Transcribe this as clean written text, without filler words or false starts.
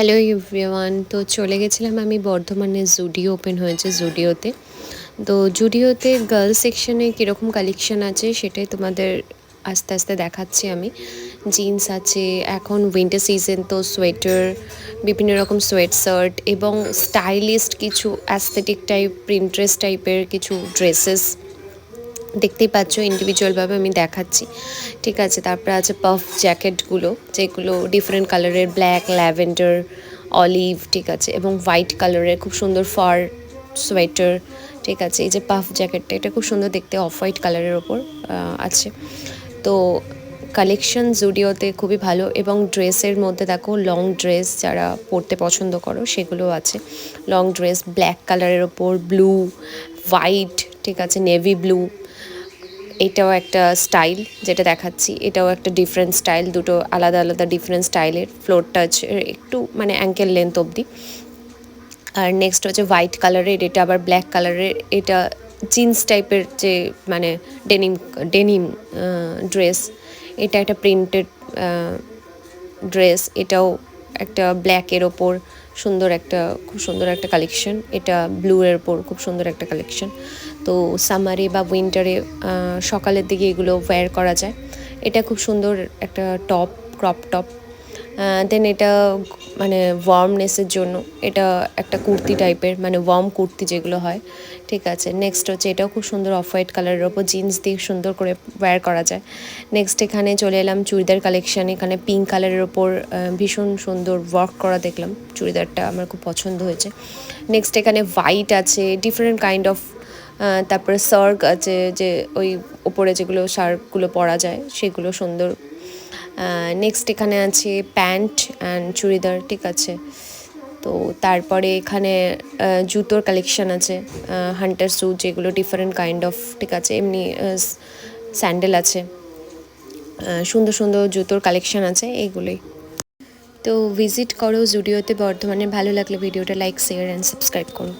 Hello everyone. তো চলে গেছিলাম আমি বর্ধমানে, জুডিও ওপেন হয়েছে জুডিওতে। তো জুডিওতে গার্লস সেকশনে কীরকম কালেকশন আছে সেটাই তোমাদের আস্তে আস্তে দেখাচ্ছি আমি। জিন্স আছে, এখন উইন্টার সিজন, তো সোয়েটার, বিভিন্ন রকম সোয়েট শার্ট এবং স্টাইলিস্ট কিছু অ্যাস্থেটিক টাইপ প্রিন্ট্রেস টাইপের কিছু ড্রেসেস দেখতেই পাচ্ছ, ইন্ডিভিজুয়ালভাবে আমি দেখাচ্ছি। ঠিক আছে, তারপরে আছে পাফ জ্যাকেটগুলো, যেগুলো ডিফারেন্ট কালারের, ব্ল্যাক, ল্যাভেন্ডার, অলিভ, ঠিক আছে, এবং হোয়াইট কালারের খুব সুন্দর ফার সোয়েটার। ঠিক আছে, এই যে পাফ জ্যাকেটটা, এটা খুব সুন্দর দেখতে, অফ হোয়াইট কালারের ওপর আছে। তো কালেকশন জুডিওতে খুবই ভালো। এবং ড্রেসের মধ্যে দেখো, লং ড্রেস যারা পরতে পছন্দ করো সেগুলো আছে। লং ড্রেস ব্ল্যাক কালারের ওপর, ব্লু, হোয়াইট, ঠিক আছে, নেভি ব্লু। এটাও একটা স্টাইল যেটা দেখাচ্ছি, এটাও একটা ডিফারেন্ট স্টাইল, দুটো আলাদা আলাদা ডিফারেন্ট স্টাইলের, ফ্লোর টাচ একটু মানে অ্যাঙ্কেল লেন্থ অবধি। আর নেক্সট হচ্ছে হোয়াইট কালারের, এটা আবার ব্ল্যাক কালারের, এটা জিন্স টাইপের যে মানে ডেনিম ডেনিম ড্রেস। এটা একটা প্রিন্টেড ড্রেস, এটাও একটা ব্ল্যাকের ওপর সুন্দর একটা, খুব সুন্দর একটা কালেকশন। এটা ব্লু এর ওপর খুব সুন্দর একটা কালেকশন। তো সামারে বা উইন্টারে সকালের দিকে এগুলো ওয়্যার করা যায়। এটা খুব সুন্দর একটা টপ, ক্রপ টপ। দেন এটা মানে ওয়ার্মনেসের জন্য, এটা একটা কুর্তি টাইপের, মানে ওয়ার্ম কুর্তি যেগুলো হয়। ঠিক আছে, নেক্সট হচ্ছে এটাও খুব সুন্দর অফ হোয়াইট কালারের ওপর জিন্স দিয়ে সুন্দর করে ওয়্যার করা যায়। নেক্সট এখানে চলে এলাম চুড়িদার কালেকশান। এখানে পিঙ্ক কালারের ওপর ভীষণ সুন্দর ওয়ার্ক করা দেখলাম, চুড়িদারটা আমার খুব পছন্দ হয়েছে। নেক্সট এখানে হোয়াইট আছে, ডিফারেন্ট কাইন্ড অফ, তারপরে সার্ক আছে, যে ওই ওপরে যেগুলো শার্টগুলো পরা যায় সেগুলো সুন্দর। নেক্সট এখানে আছে প্যান্ট অ্যান্ড চুড়িদার, ঠিক আছে। তো তারপরে এখানে জুতোর কালেকশান আছে, হান্টার শ্যু যেগুলো ডিফারেন্ট কাইন্ড অফ, ঠিক আছে, এমনি স্যান্ডেল আছে, সুন্দর সুন্দর জুতোর কালেকশান আছে, এইগুলোই। তো ভিজিট করো জুডিওতে বর্ধমানে। ভালো লাগলে ভিডিওটা লাইক, শেয়ার অ্যান্ড সাবস্ক্রাইব করো।